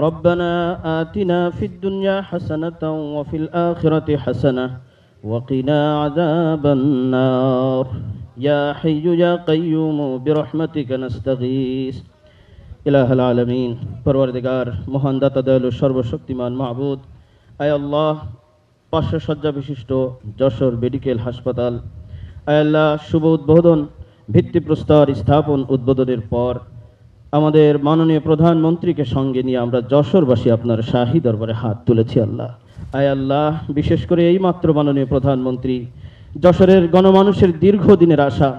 ربنا آتنا في الدنيا حسنة وفي الآخرة حسنة وقنا عذاب النار يا حي يا قيوم برحمتك نستغيث إله العالمين পরওয়ারদিগার মহান দাতা দয়ালু সর্বশক্তিমান মাবুদ, আয় আল্লাহ, 500 শয্যা বিশিষ্ট যশোর মেডিকেল হাসপাতাল, আয় আল্লাহ, শুভ উদ্বোধন, ভিত্তিপ্রস্তর স্থাপন উদ্বোধনের পর আমাদের মাননীয় প্রধানমন্ত্রীকে সঙ্গে নিয়ে আমরা যশোরবাসী আপনার শাহী দরবারে হাত তুলেছি। আল্লাহ, আয় আল্লাহ, বিশেষ করে এই মাত্র মাননীয় প্রধানমন্ত্রী যশোরের গণমানুষের দীর্ঘদিনের আশা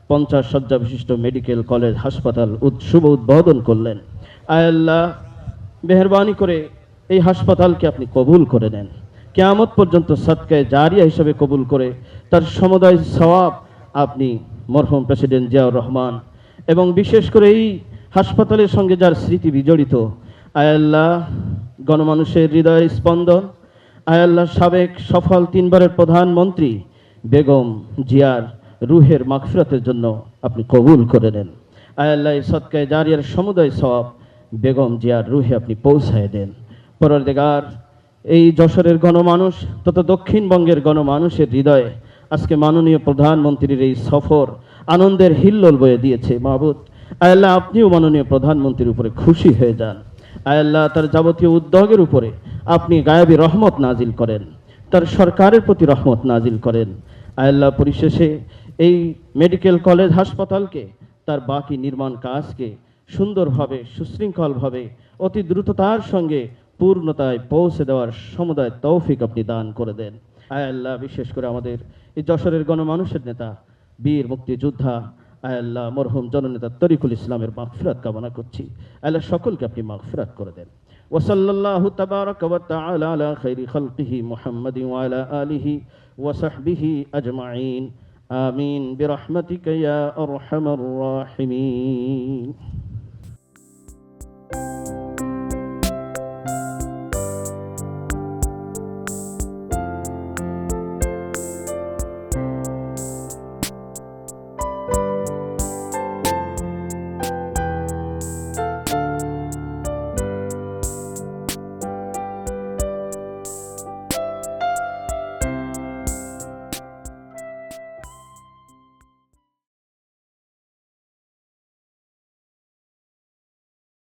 50 শয্যা বিশিষ্ট মেডিকেল কলেজ হাসপাতাল শুভ উদ্বোধন করলেন। আয় আল্লাহ, মেহেরবানি করে এই হাসপাতালকে আপনি কবুল করে নেন, কিয়ামত পর্যন্ত সদকায়ে জারিয়া হিসেবে কবুল করে তার সমুদায় সওয়াব আপনি মরহুম প্রেসিডেন্ট জিয়াউর রহমান এবং বিশেষ করে এই হাসপাতালের সঙ্গে যার স্মৃতি বিজড়িত, আয় আল্লাহ, গণমানুষের হৃদয়ের স্পন্দন, আয় আল্লাহ, সাবেক সফল 3 বারের প্রধানমন্ত্রী বেগম জিয়ার রুহের মাগফিরাতের জন্য আপনি কবুল করে নেন। আয় আল্লাহ, এই সদকায়ে জারিয়ার সমুদায় সওয়াব বেগম জিয়ার রুহে আপনি পৌঁছায় দেন। পরওয়ারদিগার, এই যশোরের গণমানুষ তথা দক্ষিণবঙ্গের গণমানুষের হৃদয়ে আজকে মাননীয় প্রধানমন্ত্রীর এই সফর আনন্দের হিল্লোল বয়ে দিয়েছে। মাবুদ, আয় আল্লাহ, আপনিও মাননীয় প্রধানমন্ত্রীর উপরে খুশি হয়ে যান। আয় আল্লাহ, তার যাবতীয় উদ্যোগের উপরে আপনি গায়েবী রহমত নাজিল করেন, তার সরকারের প্রতি রহমত নাজিল করেন। আয় আল্লাহ, পরিশেষে এই মেডিকেল কলেজ হাসপাতালকে তার বাকি নির্মাণ কাজকে সুন্দরভাবে সুশৃঙ্খলভাবে অতি দ্রুততার সঙ্গে পূর্ণতায় পৌঁছে দেওয়ার সমুদায় তৌফিক আপনি দান করে দেন। আয় আল্লাহ, বিশেষ করে আমাদের এই যশোরের গণমানুষের নেতা বীর মুক্তিযোদ্ধা আয় আল্লাহ মরহুম জননেতা তরিকুল ইসলামের মাগফিরাত কামনা করছি। আল্লাহ, সকলকে আপনি মাগফিরাত করে দেন। ওয়াসাল্লাল্লাহু তাবারাকা ওয়া তাআলা আলা খাইরি খালকিহি মুহাম্মাদিন ওয়া আলা আলিহি ওয়া সাহবিহি আজমাইন। আমিন বিরহমাতিকা ইয়া আরহামার রাহিমিন।